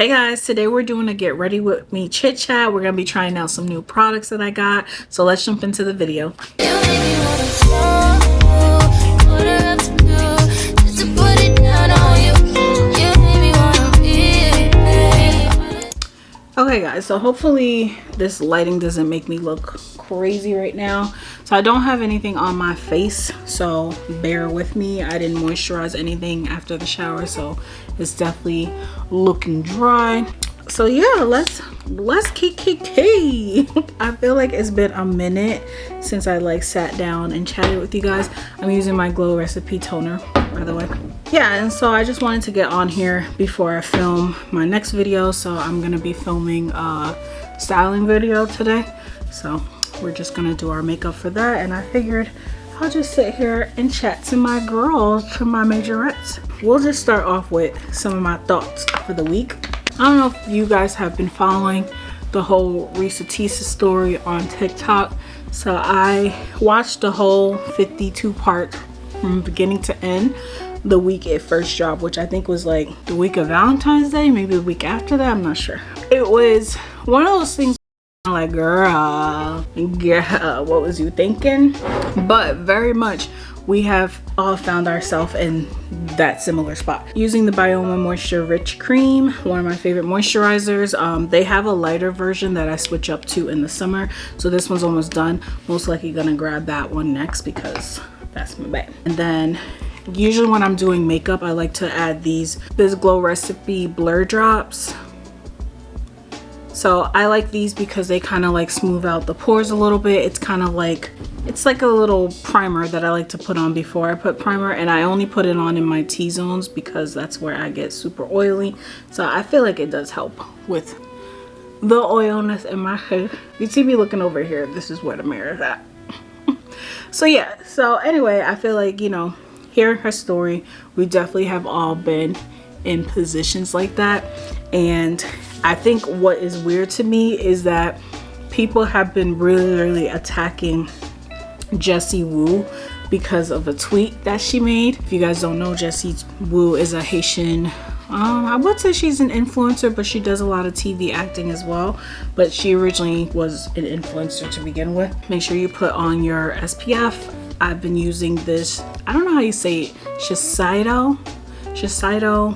Hey guys, today we're doing a get ready with me chit chat. We're gonna be trying out some new products that I got. So let's jump into the video. Okay guys, so hopefully this lighting doesn't make me look crazy right now. So I don't have anything on my face, so bear with me. I didn't moisturize anything after the shower, so it's definitely looking dry. So yeah, let's kiki. I feel like it's been a minute since I like sat down and chatted with you guys. I'm using my Glow Recipe toner, by the way. Yeah, and so I just wanted to get on here before I film my next video. So I'm gonna be filming a styling video today. So we're just gonna do our makeup for that, and I figured I'll just sit here and chat to my girls, to my majorettes. We'll just start off with some of my thoughts for the week. I don't know if you guys have been following the whole Reesa story on TikTok. So I watched the whole 52 part from beginning to end the week it first dropped, which I think was like the week of Valentine's Day, maybe the week after that, I'm not sure. It was one of those things like, girl, what was you thinking? But very much we have all found ourselves in that similar spot. Using the Bioma Moisture Rich Cream, one of my favorite moisturizers. They have a lighter version that I switch up to in the summer. So this one's almost done. Most likely gonna grab that one next because that's my bag. And then usually when I'm doing makeup, I like to add this Glow Recipe Blur Drops. So I like these because they kind of like smooth out the pores a little bit. It's kind of like, it's like a little primer that I like to put on before I put primer, and I only put it on in my T-zones because that's where I get super oily. So I feel like it does help with the oiliness in my face. You see me looking over here, this is where the mirror is at. So yeah, so anyway, I feel like, you know, hearing her story, we definitely have all been in positions like that. And I think what is weird to me is that people have been really attacking Jessie Woo because of a tweet that she made. If you guys don't know, Jessie Woo is a Haitian, I would say she's an influencer, but she does a lot of TV acting as well. But she originally was an influencer to begin with. Make sure you put on your SPF. I've been using this, I don't know how you say it, Shiseido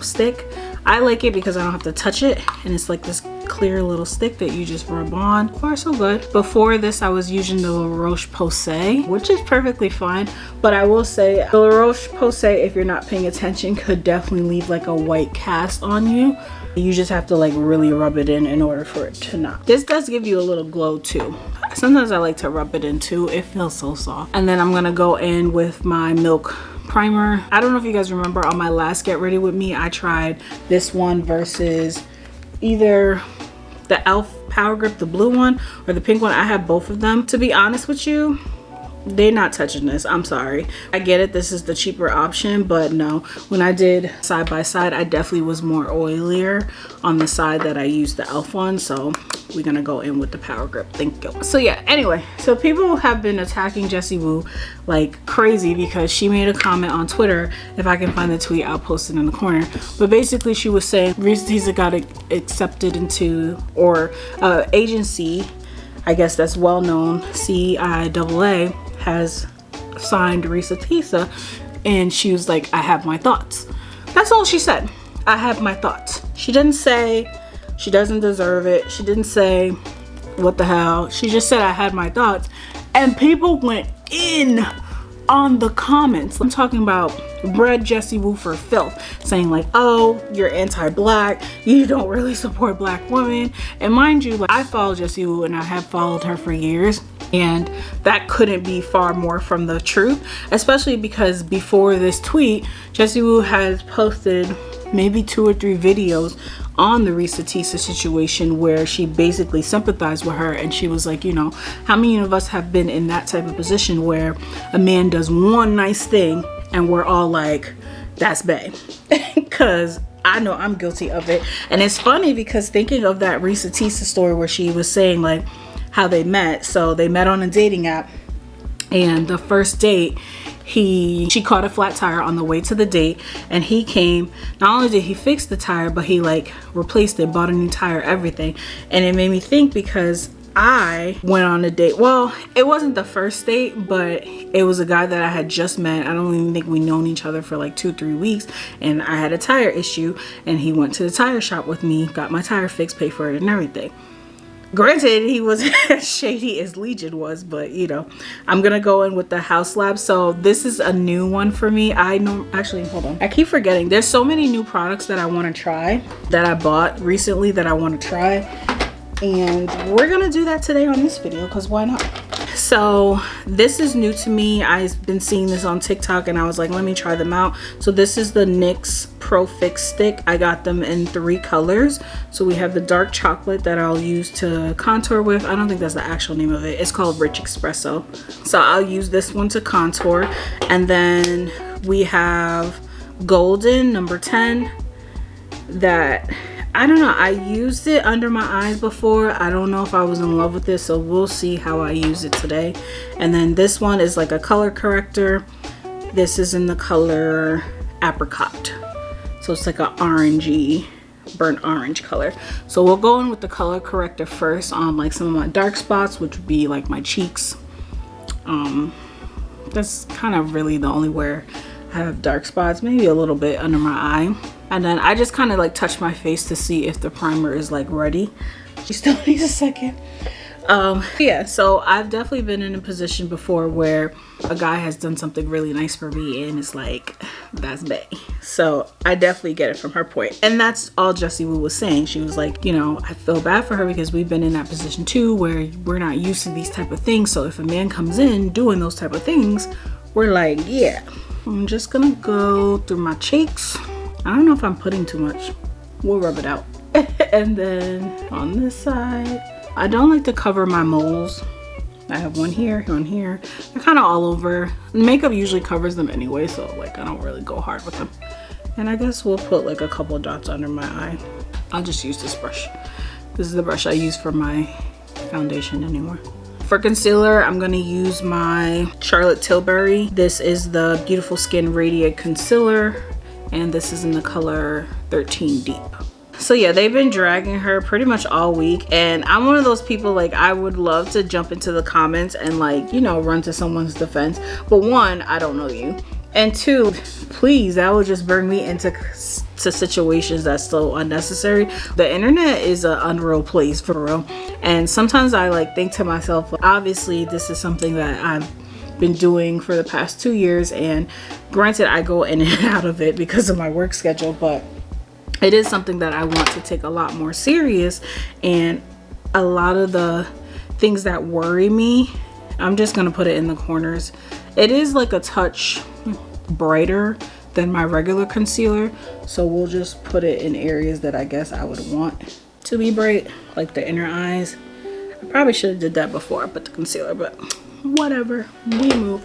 stick. I like it because I don't have to touch it, and it's like this clear little stick that you just rub on. So far so good. Before this I was using the La Roche-Posay, which is perfectly fine, but I will say the La Roche-Posay, if you're not paying attention, could definitely leave like a white cast on you. You just have to like really rub it in order for it to not. This does give you a little glow too. Sometimes I like to rub it in too. It feels so soft. And then I'm gonna go in with my Milk primer. I don't know if you guys remember on my last get ready with me, I tried this one versus either the e.l.f. Power Grip, the blue one, or the pink one. I have both of them. To be honest with you, they're not touching this. I'm sorry. I get it, this is the cheaper option, but no. When I did side by side, I definitely was more oilier on the side that I used the e.l.f. one. So we're gonna go in with the Power Grip. Thank you. So yeah, anyway, so people have been attacking Jessie Woo like crazy because she made a comment on Twitter. If I can find the tweet, I'll post it in the corner. But basically she was saying Reesa got accepted into, or agency, I guess that's well known, CIAA, has signed Reesa, and she was like, I have my thoughts. That's all she said. I have my thoughts. She didn't say she doesn't deserve it. She didn't say what the hell. She just said I had my thoughts, and people went in on the comments. I'm talking about bred Jessie Woo for filth, saying like, oh, you're anti-black, you don't really support black women. And mind you, like, I follow Jessie Woo and I have followed her for years, and that couldn't be far more from the truth, especially because before this tweet, Jessie Woo has posted maybe 2 or 3 videos on the Reesa situation where she basically sympathized with her, and she was like, you know, how many of us have been in that type of position where a man does one nice thing and we're all like, that's bae. Because I know I'm guilty of it. And it's funny because thinking of that Reesa story where she was saying like how they met. So they met on a dating app, and the first date she caught a flat tire on the way to the date, and he came. Not only did he fix the tire, but he like replaced it, bought a new tire, everything. And it made me think, because I went on a date. Well, it wasn't the first date, but it was a guy that I had just met. I don't even think we known each other for like 2-3 weeks, and I had a tire issue, and he went to the tire shop with me, got my tire fixed, paid for it and everything. Granted, he was as shady as Legion was, but you know, I'm gonna go in with the House Lab. So this is a new one for me. I know, actually, hold on, I keep forgetting, there's so many new products that I want to try, that I bought recently, that I want to try, and we're gonna do that today on this video, because why not? So this is new to me. I've been seeing this on TikTok, and I was like, let me try them out. So this is the NYX Pro Fix Stick. I got them in 3 colors. So we have the dark chocolate that I'll use to contour with. I don't think that's the actual name of it. It's called Rich Espresso. So I'll use this one to contour. And then we have golden number 10 that, I don't know, I used it under my eyes before. I don't know if I was in love with this, so we'll see how I use it today. And then this one is like a color corrector. This is in the color Apricot. So it's like an orangey, burnt orange color. So we'll go in with the color corrector first on like some of my dark spots, which would be like my cheeks. That's kind of really the only where I have dark spots, maybe a little bit under my eye. And then I just kind of like touch my face to see if the primer is like ready. She still needs a second. Yeah, so I've definitely been in a position before where a guy has done something really nice for me, and it's like, that's bae. So I definitely get it from her point. And that's all Jessie Woo was saying. She was like, you know, I feel bad for her because we've been in that position too, where we're not used to these type of things. So if a man comes in doing those type of things, we're like, yeah. I'm just gonna go through my cheeks. I don't know if I'm putting too much. We'll rub it out. And then on this side, I don't like to cover my moles. I have one here, one here. They're kind of all over. Makeup usually covers them anyway, so like I don't really go hard with them. And I guess we'll put like a couple dots under my eye. I'll just use this brush. This is the brush I use for my foundation anymore. For concealer, I'm gonna use my Charlotte Tilbury. This is the Beautiful Skin Radiant Concealer, and this is in the color 13 Deep. So yeah, they've been dragging her pretty much all week, and I'm one of those people, like, I would love to jump into the comments and like, you know, run to someone's defense. But one, I don't know you. And two, please, that would just bring me into situations that's so unnecessary. The internet is an unreal place, for real. And sometimes I like think to myself, obviously this is something that I've been doing for the past 2 years, and granted I go in and out of it because of my work schedule, but it is something that I want to take a lot more serious. And a lot of the things that worry me, I'm just gonna put it in the corners. It is like a touch brighter than my regular concealer, so we'll just put it in areas that I guess I would want to be bright, like the inner eyes. I probably should have did that before I put the concealer, but whatever, we move.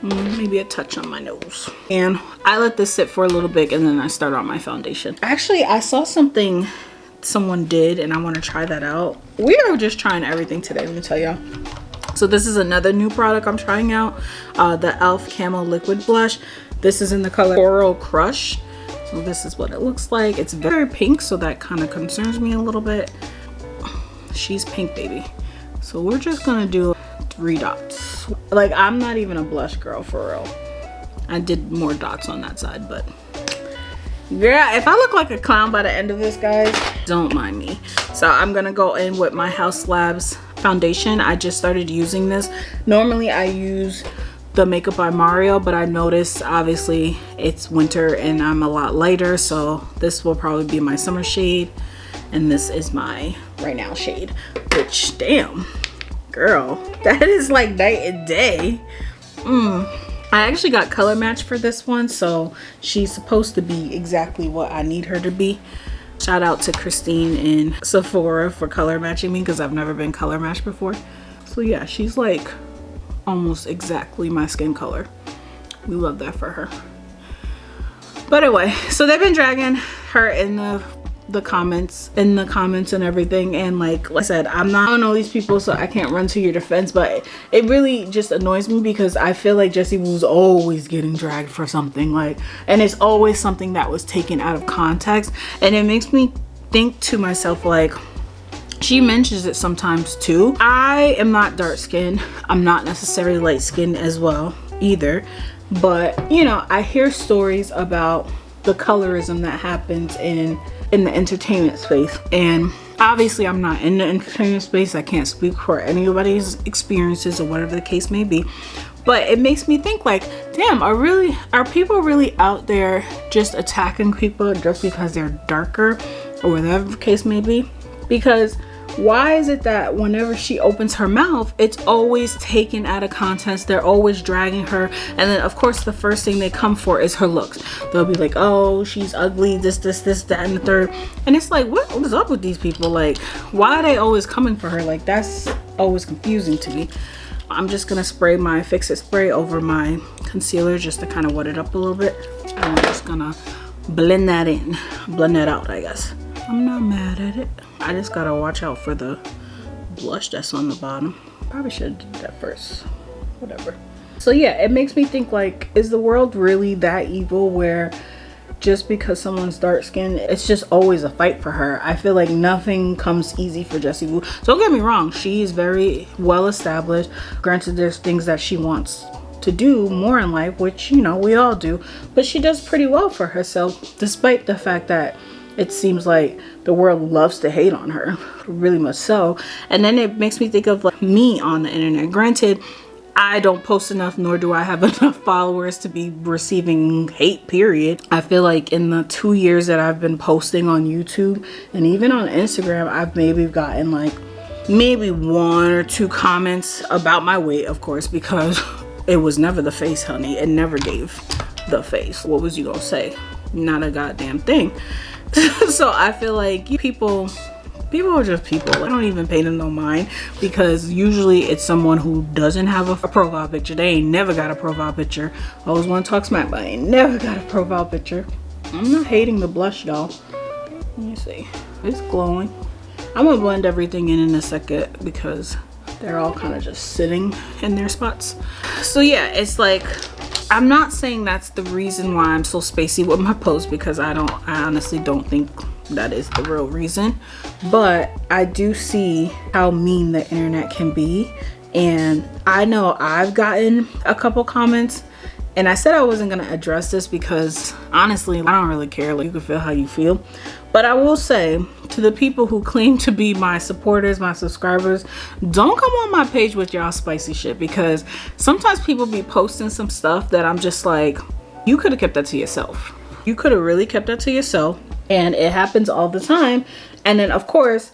Maybe a touch on my nose. And I let this sit for a little bit, and then I start on my foundation. Actually, I saw something someone did, and I want to try that out. We are just trying everything today, let me tell y'all. So this is another new product I'm trying out, the e.l.f. Camo Liquid Blush. This is in the color Coral Crush. So this is what it looks like. It's very pink, so that kind of concerns me a little bit. She's pink, baby. So we're just gonna do 3 dots. Like, I'm not even a blush girl, for real. I did more dots on that side, but yeah, if I look like a clown by the end of this, guys, don't mind me. So I'm gonna go in with my House Labs foundation. I just started using this. Normally I use the Makeup by Mario, but I noticed obviously it's winter and I'm a lot lighter, so this will probably be my summer shade, and this is my right now shade, which, damn girl, that is like night and day. I actually got color matched for this one, so she's supposed to be exactly what I need her to be. Shout out to Christine and Sephora for color matching me, because I've never been color matched before. So yeah, she's like almost exactly my skin color. We love that for her. But anyway, so they've been dragging her in the the comments and everything, and like I said, I don't know these people, so I can't run to your defense, but it really just annoys me because I feel like Jessie Woo's always getting dragged for something, like, and it's always something that was taken out of context, and it makes me think to myself, like, she mentions it sometimes too. I am not dark skinned, I'm not necessarily light skinned as well either, but you know, I hear stories about the colorism that happens in the entertainment space, and obviously I'm not in the entertainment space, I can't speak for anybody's experiences or whatever the case may be, but it makes me think, like, damn, are people really out there just attacking people just because they're darker or whatever the case may be? Because why is it that whenever she opens her mouth, it's always taken out of context? They're always dragging her, and then of course the first thing they come for is her looks. They'll be like, oh, she's ugly, this, that, and the third. And it's like, what is up with these people? Like, why are they always coming for her? Like, that's always confusing to me. I'm just gonna spray my Fix It spray over my concealer just to kind of wet it up a little bit. And I'm just gonna blend that out, I guess. I'm not mad at it. I just gotta watch out for the blush that's on the bottom. Probably should have did that first. Whatever. So yeah, it makes me think, like, is the world really that evil where just because someone's dark skinned, it's just always a fight for her? I feel like nothing comes easy for Jessie Woo. Don't get me wrong, she is very well established. Granted, there's things that she wants to do more in life, which, you know, we all do, but she does pretty well for herself, despite the fact that it seems like the world loves to hate on her, really much so. And then it makes me think of, like, me on the internet. Granted, I don't post enough, nor do I have enough followers to be receiving hate, period. I feel like in the 2 years that I've been posting on YouTube and even on Instagram, I've maybe gotten like maybe 1 or 2 comments about my weight, of course, because it was never the face, honey. It never gave the face. What was you gonna say? Not a goddamn thing. So I feel like people are just people. I don't even pay them no mind, because usually it's someone who doesn't have a profile picture. They ain't never got a profile picture. I always want to talk smack, but I ain't never got a profile picture. I'm not hating the blush, y'all. Let me see. It's glowing. I'm gonna blend everything in a second because they're all kind of just sitting in their spots. So yeah, it's like, I'm not saying that's the reason why I'm so spacey with my posts, because I honestly don't think that is the real reason, but I do see how mean the internet can be. And I know I've gotten a couple comments, and I said I wasn't going to address this because honestly I don't really care. Like, you can feel how you feel, but I will say to the people who claim to be my supporters, my subscribers, don't come on my page with y'all spicy shit, because sometimes people be posting some stuff that I'm just like, you could have kept that to yourself. You could have really kept that to yourself. And it happens all the time. And then of course,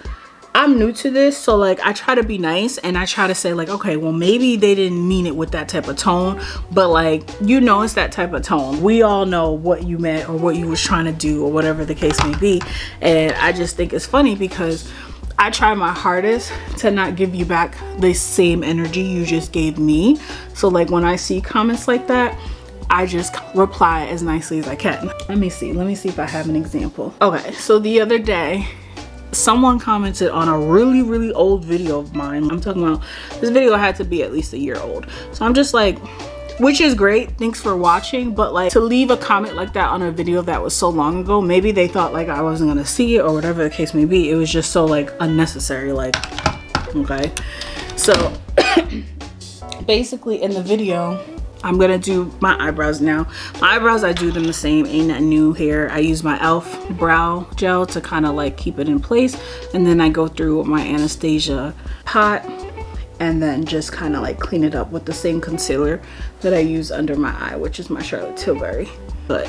I'm new to this, so like I try to be nice and I try to say like, okay, well maybe they didn't mean it with that type of tone, but like, you know, it's that type of tone. We all know what you meant or what you was trying to do or whatever the case may be. And I just think it's funny because I try my hardest to not give you back the same energy you just gave me. So like when I see comments like that, I just reply as nicely as I can. Let me see if I have an example. Okay, so the other day, someone commented on a really old video of mine. I'm talking about, this video had to be at least a year old. So I'm just like, which is great, thanks for watching, but like, to leave a comment like that on a video that was so long ago, maybe they thought like I wasn't gonna see it or whatever the case may be. It was just so like unnecessary, like, okay. So basically in the video, I'm gonna do my eyebrows now. My eyebrows, I do them the same, ain't that new here. I use my e.l.f. brow gel to kind of like keep it in place, and then I go through with my Anastasia pot and then just kind of like clean it up with the same concealer that I use under my eye, which is my Charlotte Tilbury. But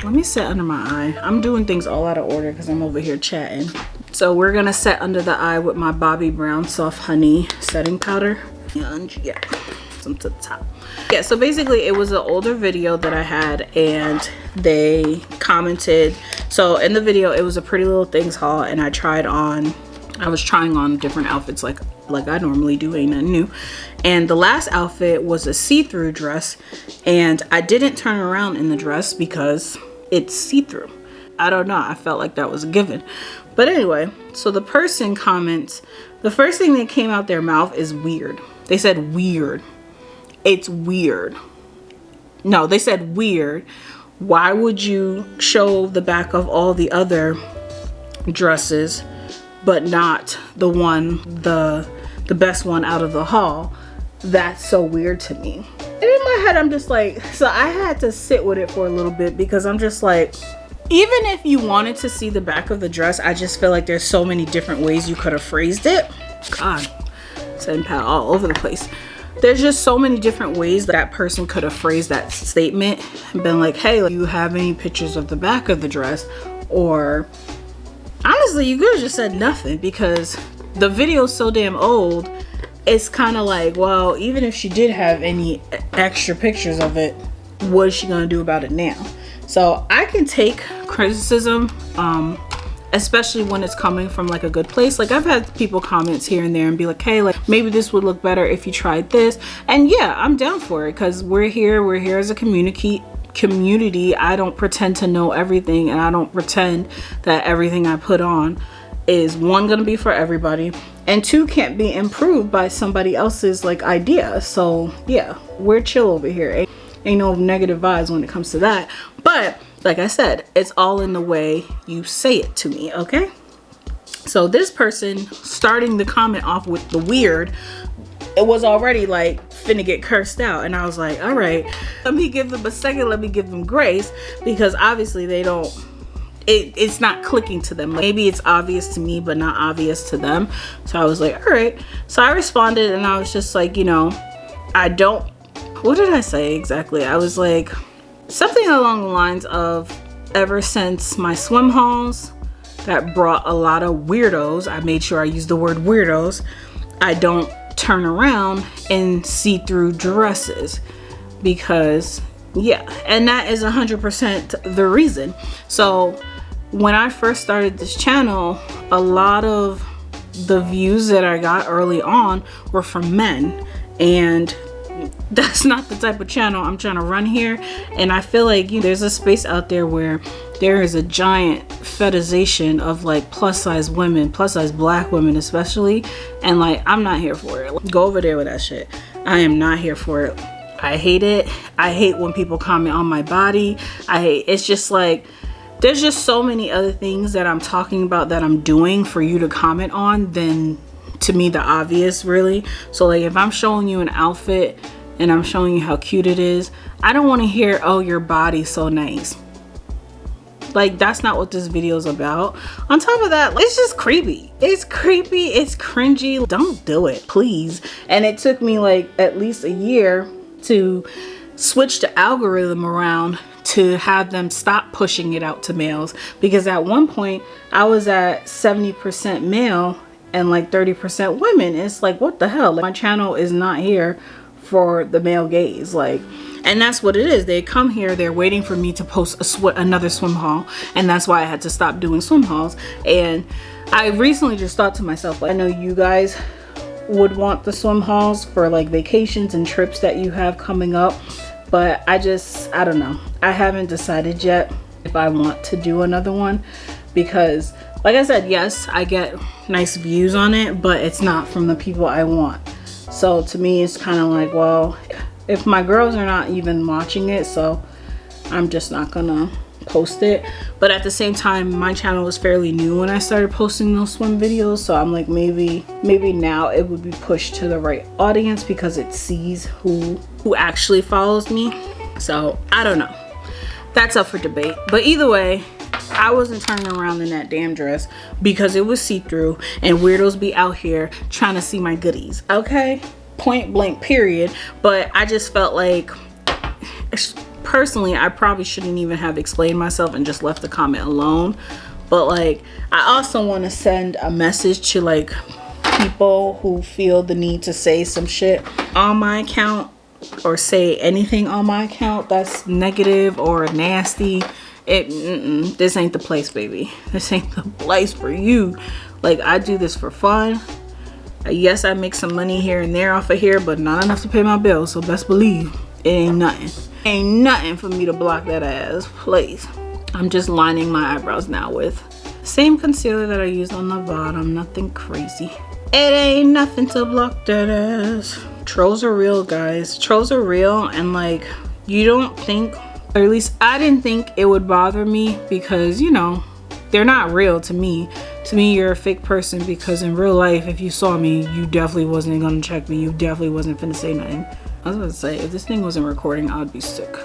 let me set under my eye. I'm doing things all out of order because I'm over here chatting. So we're gonna set under the eye with my Bobbi Brown Soft Honey setting powder, and yeah, some to the top. Yeah, so basically it was an older video that I had and they commented. So in the video, it was a Pretty Little Things haul, and I was trying on different outfits like I normally do, ain't nothing new. And the last outfit was a see-through dress, and I didn't turn around in the dress because it's see-through. I don't know, I felt like that was a given. But anyway, so the person comments, the first thing that came out their mouth is weird. They said weird. It's weird. No, they said weird. Why would you show the back of all the other dresses but not the one, the best one out of the haul? That's so weird to me. And in my head, I'm just like, so I had to sit with it for a little bit, because I'm just like, even if you wanted to see the back of the dress, I just feel like there's so many different ways you could have phrased it. God, setting pat all over the place. There's just so many different ways that person could have phrased that statement and been like, hey, do you have any pictures of the back of the dress? Or honestly, you could have just said nothing, because the video is so damn old. It's kind of like, well, even if she did have any extra pictures of it, what is she gonna do about it now? So I can take criticism, especially when it's coming from like a good place. Like, I've had people comments here and there and be like, hey, like, maybe this would look better if you tried this. And yeah, I'm down for it, because we're here as a community. I don't pretend to know everything, and I don't pretend that everything I put on is, one, gonna be for everybody, and two, can't be improved by somebody else's like idea. So yeah, we're chill over here. Ain't no negative vibes when it comes to that. But like I said, it's all in the way you say it to me, okay? So this person starting the comment off with the weird, it was already like finna get cursed out, and I was like, all right, let me give them a second, let me give them grace, because obviously they don't, it's not clicking to them. Maybe it's obvious to me but not obvious to them. So I was like, all right. So I responded, and I was just like, you know, I don't, what did I say exactly? I was like something along the lines of, ever since my swim hauls that brought a lot of weirdos, I made sure I used the word weirdos, I don't turn around in see-through dresses, because yeah, and that is 100% the reason. So when I first started this channel, a lot of the views that I got early on were from men, and that's not the type of channel I'm trying to run here. And I feel like, you know, there's a space out there where there is a giant fetishization of like plus size women, plus size black women especially, and like, I'm not here for it. Go over there with that shit. I am not here for it. I hate it. I hate when people comment on my body. It's just like, there's just so many other things that I'm talking about that I'm doing for you to comment on than, to me, the obvious, really. So like, if I'm showing you an outfit and I'm showing you how cute it is, I don't want to hear, oh, your body's so nice. Like, that's not what this video is about. On top of that, it's just creepy. It's creepy, it's cringy. Don't do it, please. And it took me like at least a year to switch the algorithm around to have them stop pushing it out to males, because at one point I was at 70% male and like 30% women. It's like, what the hell? Like, my channel is not here for the male gaze. Like, and that's what it is. They come here, they're waiting for me to post another swim haul, and that's why I had to stop doing swim hauls. And I recently just thought to myself, like, I know you guys would want the swim hauls for like vacations and trips that you have coming up, but I don't know. I haven't decided yet if I want to do another one, because like I said, yes, I get nice views on it, but it's not from the people I want. So to me, it's kind of like, well, if my girls are not even watching it, so I'm just not gonna post it. But at the same time, my channel was fairly new when I started posting those swim videos, so I'm like, maybe now it would be pushed to the right audience, because it sees who actually follows me. So I don't know, that's up for debate. But either way, I wasn't turning around in that damn dress because it was see-through, and weirdos be out here trying to see my goodies, okay? Point blank period. But I just felt like, personally, I probably shouldn't even have explained myself and just left the comment alone. But like, I also want to send a message to like people who feel the need to say some shit on my account, or say anything on my account that's negative or nasty. This ain't the place, baby. This ain't the place for you. Like, I do this for fun. Yes, I make some money here and there off of here, but not enough to pay my bills. So best believe it ain't nothing. Ain't nothing for me to block that ass, please. I'm just lining my eyebrows now with same concealer that I used on the bottom. Nothing crazy. It ain't nothing to block that ass. Trolls are real, guys. Trolls are real, and like, you don't think, or at least I didn't think it would bother me, because you know, they're not real to me. To me, you're a fake person, because in real life, if you saw me, you definitely wasn't gonna check me. You definitely wasn't finna say nothing. I was about to say, if this thing wasn't recording, I'd be sick.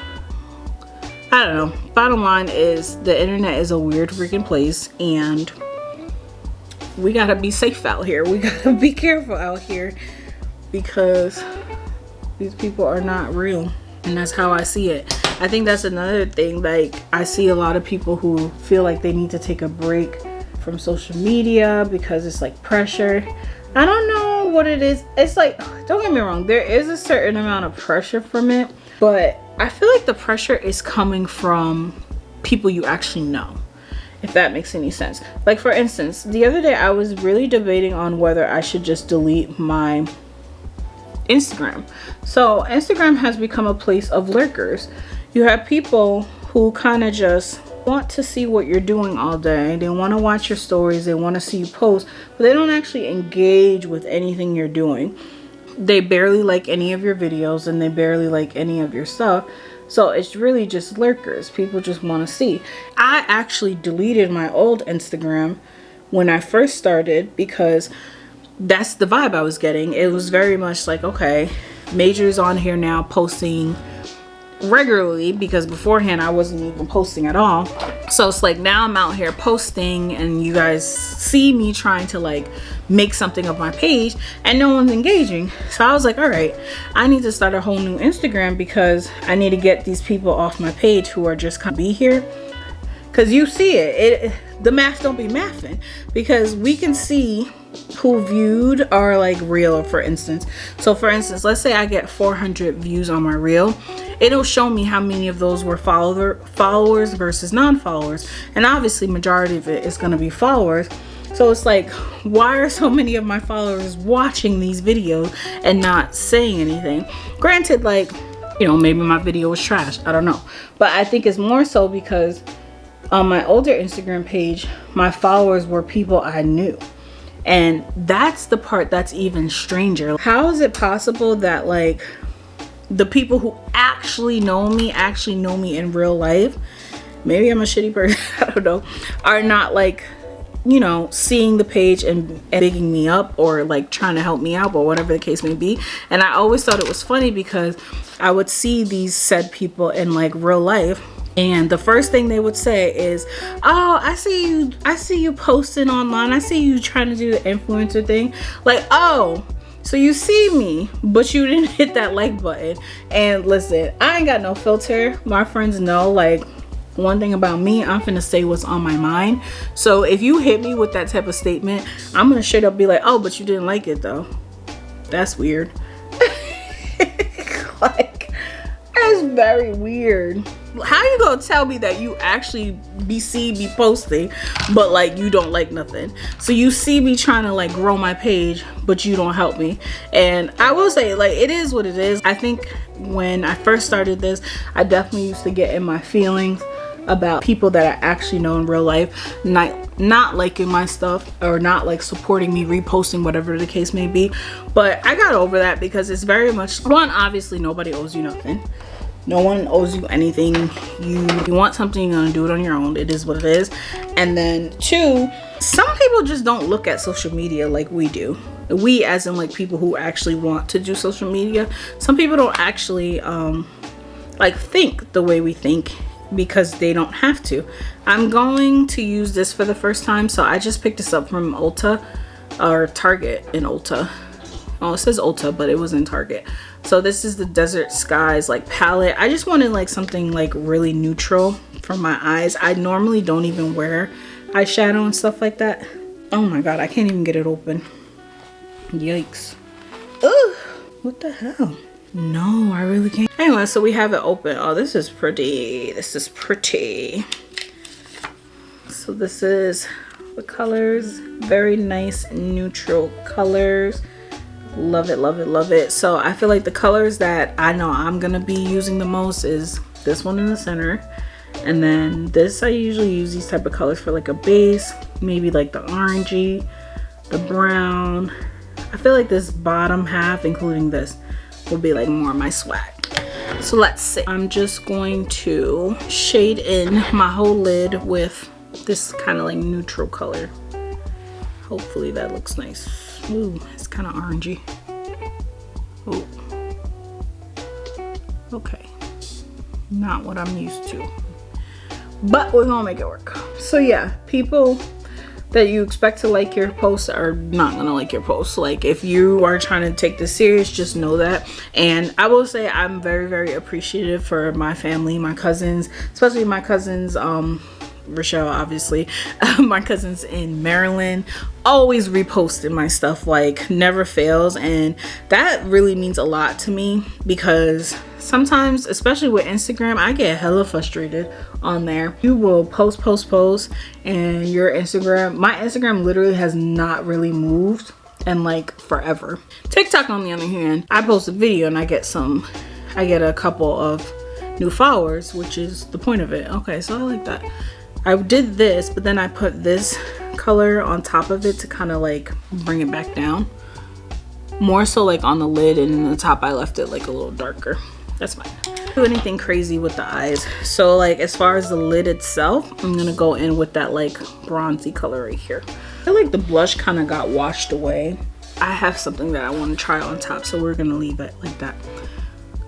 I don't know. Bottom line is, the internet is a weird freaking place, and we gotta be safe out here. We gotta be careful out here, because these people are not real, and that's how I see it. I think that's another thing. Like, I see a lot of people who feel like they need to take a break from social media because it's like pressure. I don't know what it is. It's like, don't get me wrong, there is a certain amount of pressure from it, but I feel like the pressure is coming from people you actually know, if that makes any sense. Like, for instance, the other day I was really debating on whether I should just delete my Instagram. So Instagram has become a place of lurkers. You have people who kind of just want to see what you're doing all day. They want to watch your stories, they want to see you post, but they don't actually engage with anything you're doing. They barely like any of your videos, and they barely like any of your stuff. So it's really just lurkers. People just want to see. I actually deleted my old Instagram when I first started, because that's the vibe I was getting. It was very much like, okay, Major's on here now posting regularly, because beforehand I wasn't even posting at all. So it's like, now I'm out here posting, and you guys see me trying to like make something of my page, and no one's engaging. So I was like, all right, I need to start a whole new Instagram, because I need to get these people off my page who are just gonna be here. Because you see it, the math don't be mathing, because we can see who viewed our like reel, for instance. So for instance, let's say I get 400 views on my reel. It'll show me how many of those were followers versus non-followers, and obviously majority of it is going to be followers. So it's like, why are so many of my followers watching these videos and not saying anything? Granted, like, you know, maybe my video was trash, I don't know, but I think it's more so because on my older Instagram page, my followers were people I knew. And that's the part that's even stranger. How is it possible that like the people who actually know me in real life, maybe I'm a shitty person, I don't know, are not like, you know, seeing the page and bigging me up, or like trying to help me out, or whatever the case may be. And I always thought it was funny, because I would see these said people in like real life, and the first thing they would say is, oh, I see you posting online, I see you trying to do the influencer thing. Like, oh, so you see me, but you didn't hit that like button. And listen, I ain't got no filter. My friends know, like, one thing about me, I'm finna say what's on my mind. So if you hit me with that type of statement, I'm gonna straight up be like, oh, but you didn't like it though. That's weird. Like, that's very weird. How you gonna tell me that you actually see me posting, but like you don't like nothing? So you see me trying to like grow my page, but you don't help me. And I will say, like, it is what it is. I think when I first started this, I definitely used to get in my feelings about people that I actually know in real life not liking my stuff, or not like supporting me, reposting, whatever the case may be. But I got over that, because it's very much, one, obviously nobody owes you nothing. No one owes you anything. You want something, you're gonna do it on your own. It is what it is. And then two, some people just don't look at social media like we do. We, as in like people who actually want to do social media. Some people don't actually like think the way we think, because they don't have to. I'm going to use this for the first time. So I just picked this up from Ulta, or Target in Ulta. Oh, it says Ulta, but it was in Target. So this is the Desert Skies like palette. I just wanted like something like really neutral for my eyes. I normally don't even wear eyeshadow and stuff like that. Oh my god, I can't even get it open. Yikes. Ugh, what the hell? No, I really can't. Anyway, so we have it open. Oh, this is pretty. This is pretty. So this is the colors. Very nice neutral colors. Love it, love it, love it. So I feel like the colors that I know I'm gonna be using the most is this one in the center, And then this, I usually use these type of colors for like a base, maybe like the orangey, the brown. I feel like this bottom half, including this, will be like more my swag. So let's see. I'm just going to shade in my whole lid with this kind of like neutral color. Hopefully that looks nice. Ooh, it's kind of orangey. Oh, okay. Not what I'm used to, but we're gonna make it work. So yeah, people that you expect to like your posts are not gonna like your posts. Like, if you are trying to take this serious, just know that. And I will say I'm very, very appreciative for my family, my cousins, especially my cousins, Rochelle, obviously, my cousins in Maryland, always reposting my stuff, like never fails. And that really means a lot to me, because sometimes, especially with Instagram, I get hella frustrated on there. You will post and your Instagram, my Instagram literally has not really moved in like forever. TikTok, on the other hand, I post a video and I get a couple of new followers, which is the point of it. Okay, so I like that. I did this, but then I put this color on top of it to kind of like bring it back down. More so like on the lid, and in the top I left it like a little darker. That's fine. Do anything crazy with the eyes. So like as far as the lid itself, I'm gonna go in with that like bronzy color right here. I feel like the blush kind of got washed away. I have something that I want to try on top, so we're gonna leave it like that.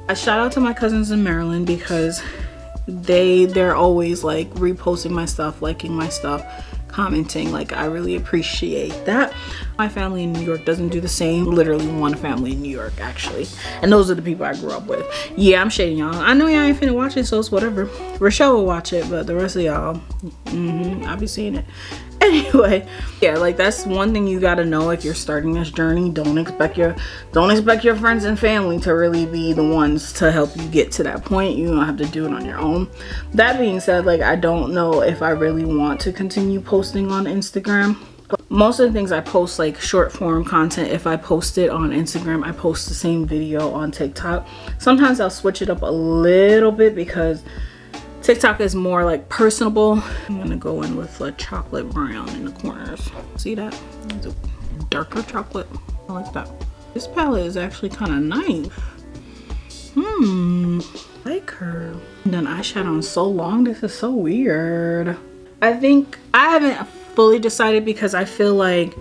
A shout out to my cousins in Maryland, because they're always like reposting my stuff, liking my stuff, commenting. Like, I really appreciate that. My family in New York doesn't do the same. Literally one family in New York, actually, and those are the people I grew up with. Yeah, I'm shading y'all. I know y'all ain't finna watch it, so it's whatever. Rochelle will watch it, but the rest of y'all, I'll be seeing it. Anyway, yeah, like that's one thing you gotta know if you're starting this journey. Don't expect your friends and family to really be the ones to help you get to that point. You don't have to do it on your own. That being said, like, I don't know if I really want to continue posting on Instagram. Most of the things I post, like short form content, if I post it on Instagram, I post the same video on TikTok. Sometimes I'll switch it up a little bit because TikTok is more like personable. I'm gonna go in with a chocolate brown in the corners. See that? It's a darker chocolate. I like that. This palette is actually kind of nice. I like her. Done eyeshadow in so long. This is so weird. I think I haven't fully decided, because I feel like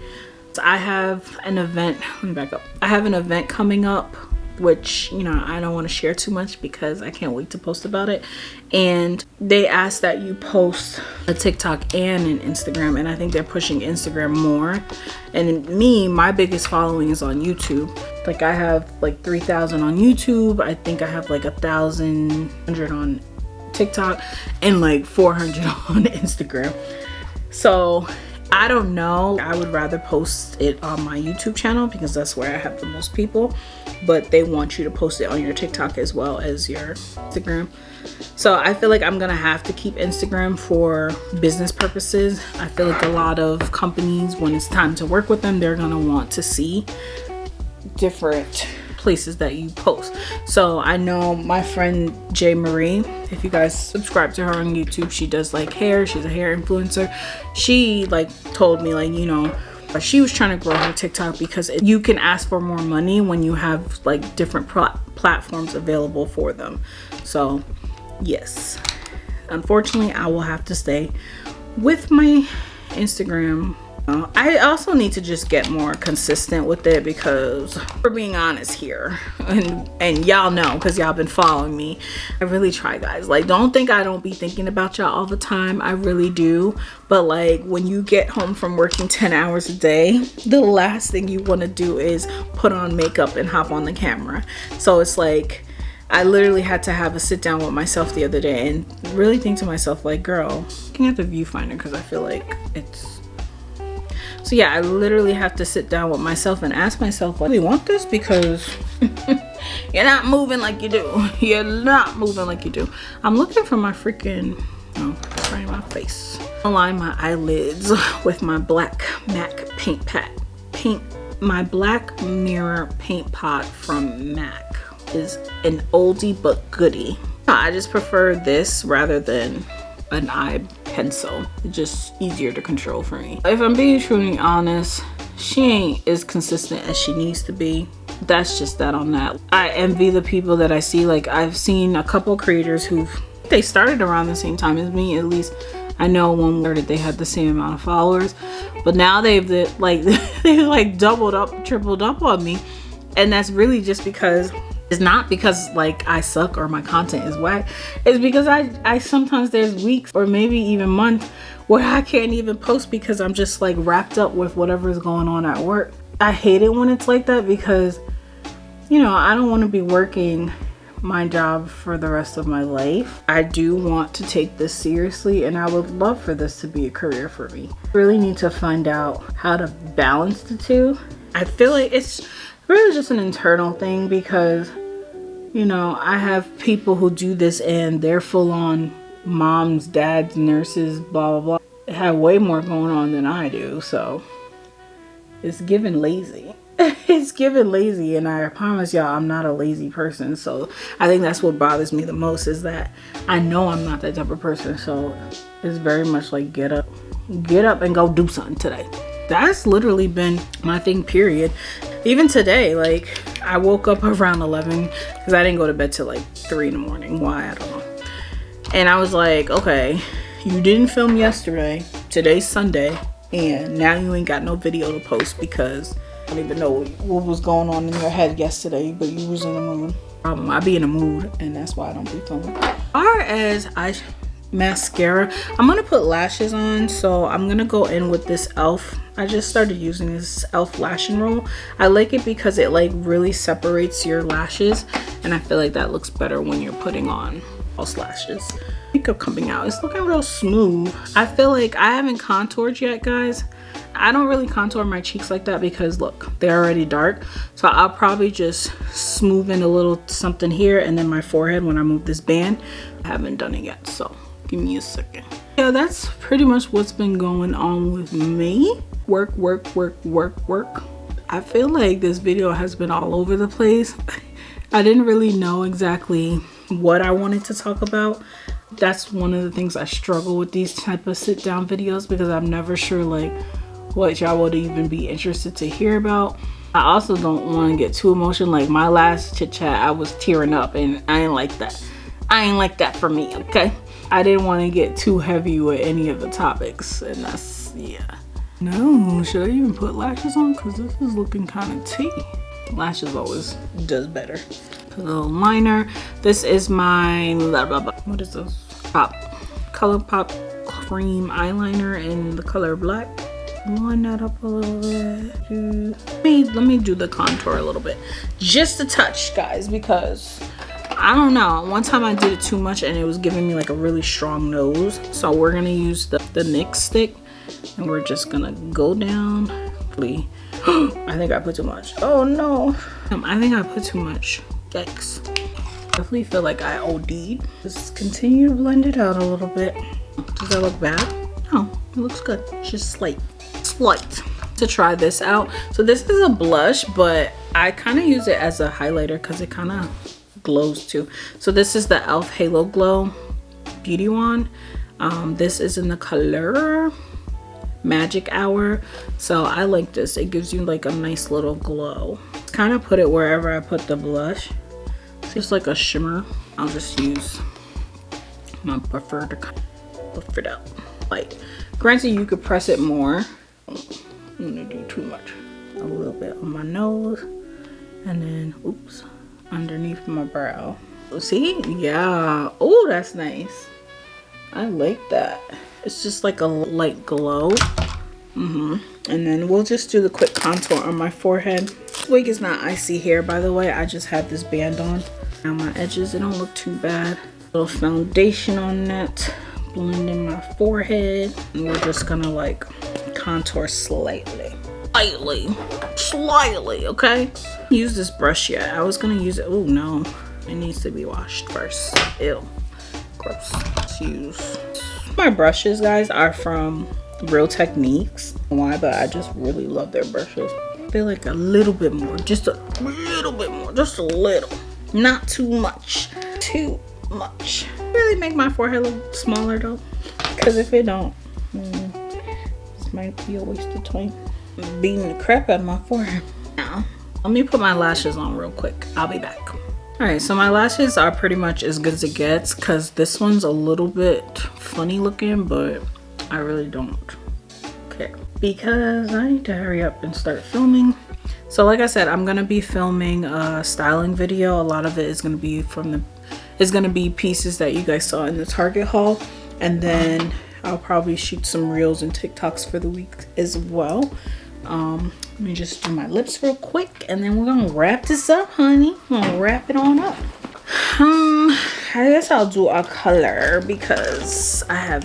I have an event. Let me back up. I have an event coming up, which, you know, I don't want to share too much because I can't wait to post about it. And they ask that you post a TikTok and an Instagram, and I think they're pushing Instagram more. And me, my biggest following is on YouTube. Like, I have like 3,000 on YouTube. I think I have like 1,100 on TikTok and like 400 on Instagram. So I don't know. I would rather post it on my YouTube channel because that's where I have the most people, but they want you to post it on your TikTok as well as your Instagram. So I feel like I'm gonna have to keep Instagram for business purposes. I feel like a lot of companies, when it's time to work with them, they're gonna want to see different places that you post. So I know my friend J Marie, if you guys subscribe to her on YouTube, she does like hair. She's a hair influencer. She like told me, like, you know, she was trying to grow her TikTok because you can ask for more money when you have like different platforms available for them. So yes, unfortunately I will have to stay with my Instagram. I also need to just get more consistent with it, because we're being honest here, and y'all know because y'all been following me, I really try, guys. Like, don't think I don't be thinking about y'all all the time. I really do. But like, when you get home from working 10 hours a day, the last thing you want to do is put on makeup and hop on the camera. So it's like, I literally had to have a sit down with myself the other day and really think to myself, like, girl, looking at the viewfinder because I feel like it's... So yeah, I literally have to sit down with myself and ask myself, like, do you want this? Because you're not moving like you do. You're not moving like you do. I'm looking for my freaking, it's right in my face. Align my eyelids with my black MAC my black mirror paint pot from MAC is an oldie but goodie. I just prefer this rather than an eye pencil. It's just easier to control for me. If I'm being truly honest, she ain't as consistent as she needs to be. That's just that on that. I envy the people that I see. Like, I've seen a couple creators they started around the same time as me. At least I know one where they had the same amount of followers, but now they've doubled up, tripled up on me. And that's really just because it's not because like I suck or my content is whack. It's because I sometimes there's weeks or maybe even months where I can't even post because I'm just like wrapped up with whatever is going on at work. I hate it when it's like that because, you know, I don't want to be working my job for the rest of my life. I do want to take this seriously, and I would love for this to be a career for me. I really need to find out how to balance the two. I feel like it's really just an internal thing because, you know, I have people who do this and they're full on moms, dads, nurses, blah, blah, blah. They have way more going on than I do, so it's giving lazy. It's giving lazy, and I promise y'all I'm not a lazy person. So I think that's what bothers me the most, is that I know I'm not that type of person. So it's very much like get up and go do something today. That's literally been my thing, period. Even today, like I woke up around 11 because I didn't go to bed till like 3 in the morning. Why? I don't know. And I was like, okay, you didn't film yesterday. Today's Sunday, and now you ain't got no video to post because I don't even know what was going on in your head yesterday, but you was in the mood. I be in a mood, and that's why I don't be filming. As far as mascara, I'm gonna put lashes on, so I'm gonna go in with this e.l.f. I just started using this e.l.f. lash and roll. I like it because it like really separates your lashes, and I feel like that looks better when you're putting on false lashes. Makeup coming out, it's looking real smooth. I feel like I haven't contoured yet, guys. I don't really contour my cheeks like that because look, they're already dark. So I'll probably just smooth in a little something here, and then my forehead when I move this band. I haven't done it yet, so give me a second. Yeah, that's pretty much what's been going on with me. Work. I feel like this video has been all over the place. I didn't really know exactly what I wanted to talk about. That's one of the things I struggle with these type of sit down videos, because I'm never sure like what y'all would even be interested to hear about. I also don't want to get too emotional. Like my last chit chat, I was tearing up, and I ain't like that. I ain't like that for me, okay? I didn't want to get too heavy with any of the topics, and that's, yeah. No, should I even put lashes on? Because this is looking kind of tea. Lashes always does better. A little liner. This is my, what is this? Color Pop cream eyeliner in the color black. Line that up a little bit. Let me do the contour a little bit, just a touch, guys, because I don't know, one time I did it too much and it was giving me like a really strong nose. So we're gonna use the NYX stick, and we're just gonna go down. I think I put too much. Oh no, I think I put too much. Yikes. Definitely feel like I OD'd. Just continue to blend it out a little bit. Does that look bad? No, it looks good. It's just slight to try this out. So this is a blush, but I kind of use it as a highlighter because it kind of glows too. So this is the e.l.f. Halo Glow Beauty Wand. This is in the color Magic Hour. So I like this. It gives you like a nice little glow. Kind of put it wherever I put the blush. It's just like a shimmer. I'll just use my buffer to buff it out. Like, granted, you could press it more. I'm gonna do too much. A little bit on my nose, and then oops, underneath my brow. See? Yeah. Oh, that's nice. I like that. It's just like a light glow. And then we'll just do the quick contour on my forehead. This wig is not icy hair, by the way. I just have this band on. Now my edges, they don't look too bad. Little foundation on that. Blend in my forehead. And we're just gonna like contour slightly, okay? Use this brush yet. I was gonna use it. Oh no, it needs to be washed first. Ew, gross. Let's use my brushes, guys, are from Real Techniques. Why? But I just really love their brushes. I feel like a little bit more, just a little bit more, just a little, not too much. Really make my forehead look smaller though. Because if it don't, this might be a waste of time. I'm beating the crap out of my forehead. Now, let me put my lashes on real quick. I'll be back. All right, so my lashes are pretty much as good as it gets because this one's a little bit funny looking, but I really don't care because I need to hurry up and start filming. So like I said, I'm gonna be filming a styling video. A lot of it is gonna be pieces that you guys saw in the Target haul, and then I'll probably shoot some reels and TikToks for the week as well. Let me just do my lips real quick and then we're gonna wrap this up, honey. I'm gonna wrap it on up. I guess I'll do a color because I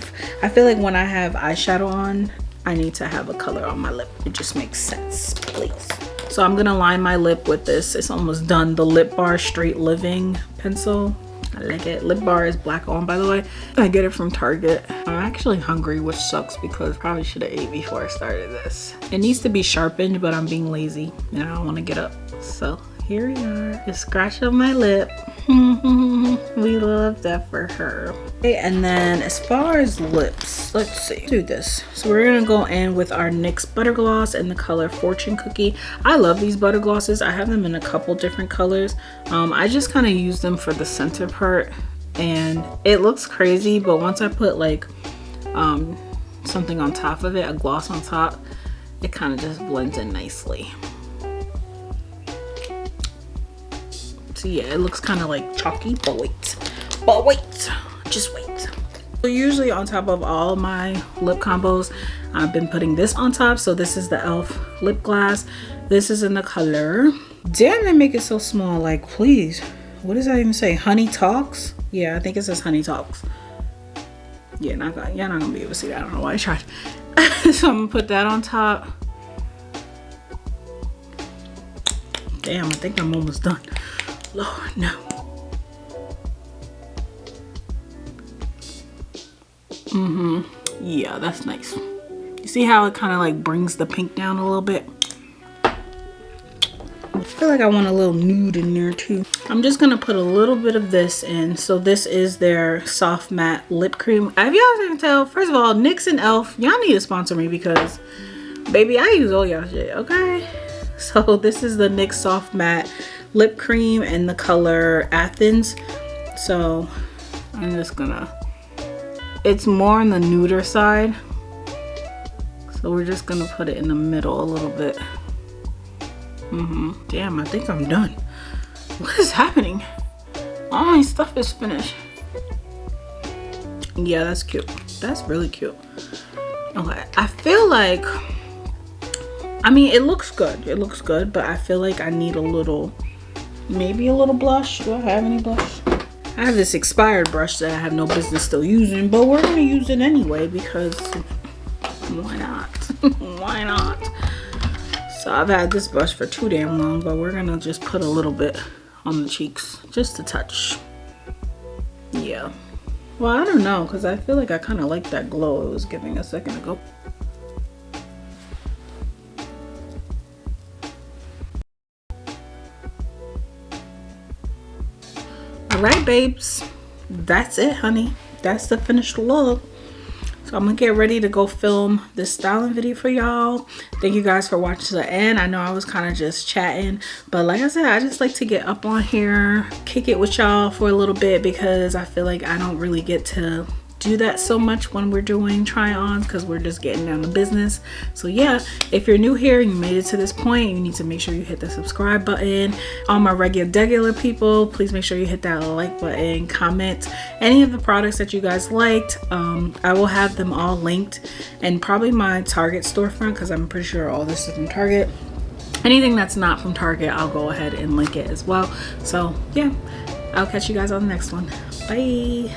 feel like when I have eyeshadow on, I need to have a color on my lip. It just makes sense, please. So I'm gonna line my lip with this. It's almost done. The Lip Bar Straight Living pencil. I like it. Lip bar is black on, by the way. I get it from Target. I'm actually hungry, which sucks because I probably should have ate before I started this. It needs to be sharpened, but I'm being lazy and I don't want to get up. So here we are. Just scratch up my lip. We love that for her. Okay, and then as far as lips, let's see. Do this. So we're gonna go in with our NYX butter gloss in the color Fortune Cookie. I love these butter glosses. I have them in a couple different colors. I just kind of use them for the center part, and it looks crazy, but once I put like something on top of it, a gloss on top, it kind of just blends in nicely. So yeah, it looks kind of like chalky, but wait, just wait. So usually on top of all my lip combos, I've been putting this on top. So this is the e.l.f. lip gloss. This is in the color, damn, they make it so small, like please. What does that even say? Honey Talks? Yeah, I think it says Honey Talks. Yeah, you're not gonna be able to see that. I don't know why I tried. So I'm gonna put that on top. Damn, I think I'm almost done. Lord, no. Yeah, that's nice. You see how it kind of like brings the pink down a little bit? I feel like I want a little nude in there too. I'm just gonna put a little bit of this in. So this is their soft matte lip cream. If y'all can tell, first of all, NYX and e.l.f., y'all need to sponsor me because baby, I use all y'all shit, okay? So this is the NYX soft matte lip cream in the color Athens. So I'm just gonna, it's more on the nuder side, so we're just gonna put it in the middle a little bit. Damn, I think I'm done. What is happening? All my stuff is finished. Yeah, that's cute. That's really cute. Okay, I feel like, I mean, it looks good. It looks good, but I feel like I need a little, maybe a little blush. Do I have any blush? I have this expired brush that I have no business still using, but we're gonna use it anyway because why not? Why not? So I've had this brush for too damn long, but we're gonna just put a little bit on the cheeks, just a touch. Yeah. Well, I don't know, because I feel like I kind of like that glow it was giving a second ago. All right, babes, that's it, honey. That's the finished look. So I'm gonna get ready to go film this styling video for y'all. Thank you guys for watching to the end. I know I was kind of just chatting, but like I said, I just like to get up on here, kick it with y'all for a little bit, because I feel like I don't really get to do that so much when we're doing try-ons, because we're just getting down to business. So yeah, if you're new here and you made it to this point, you need to make sure you hit the subscribe button. All my regular people, please make sure you hit that like button, comment any of the products that you guys liked. I will have them all linked, and probably my Target storefront, because I'm pretty sure all this is from Target. Anything that's not from Target, I'll go ahead and link it as well. So yeah, I'll catch you guys on the next one. Bye.